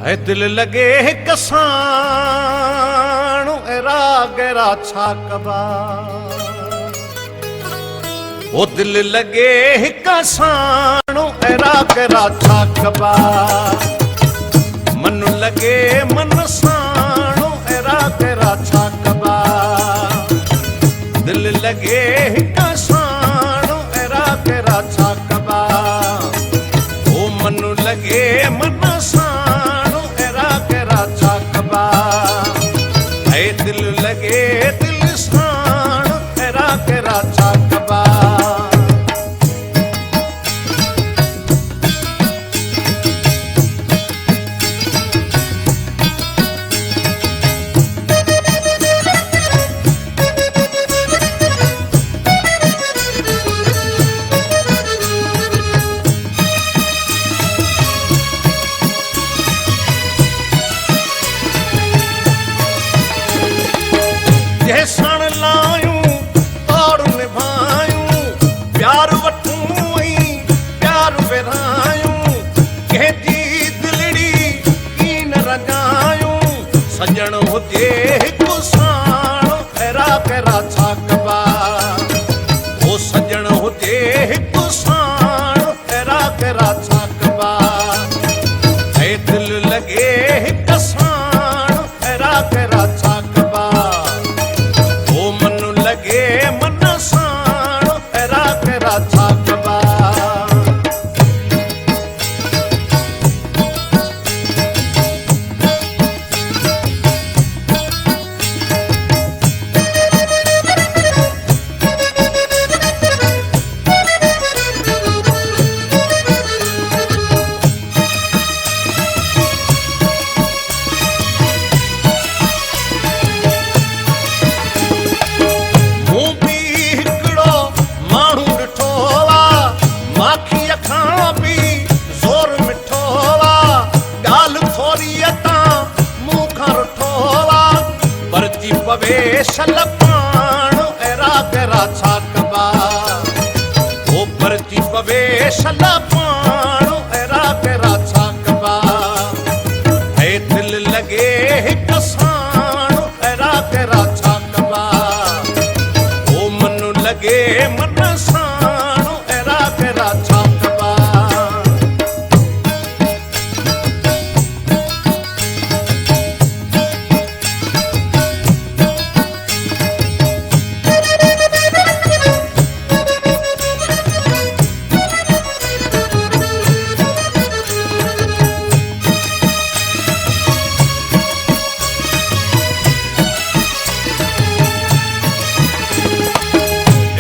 है दिल लगे कसाणो एरा गहरा छा कबा ओ दिल लगे कसाणो एरा गहरा छा कबा मन लगे मन साणो एरा गहरा छा कबा दिल लगे कसाणो एरा गहरा छा कबा ओ मन लगे मन दिल लगे दिल साण एरा गहरा छा कबा सण लायूं तोड़ निभायूं प्यार वठूं प्यार विरायूं कहती दिलड़ी की न रंगायूं सजण हुजे हिकु साणो एरा गहरा छा कबा ओ सजण हुजे हिकु साणो एरा गहरा छा कबा ऐ दिल लगे हिकु साणो एरा गहरा छा कबा मन साणो एरा गहरा छा कबा शल पाणो एरा गहरा छा कबा ओ परती पवे शल पाणो एरा गहरा छा कबा है दिल लगे हिकु साणो एरा गहरा छा कबा ओ मन लगे मन साणो एरा गहरा छा कबा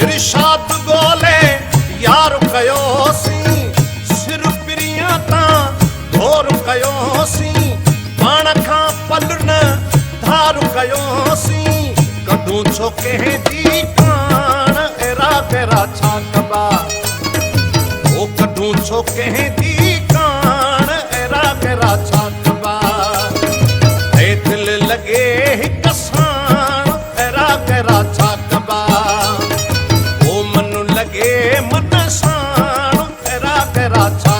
इरशाद गोले यार कयोसी सिर पिरियां तां धोर कयोसी पाण खां पल न धार कयोसी कॾूं छो कंहिं जी कान एरा गहरा छा कबा ओ कॾूं छो कंहिं जी कान एरा गहरा छा कबा ऐ दिल लगे हिकु साण एरा गहरा छा कबा मन साणो एरा गहरा छा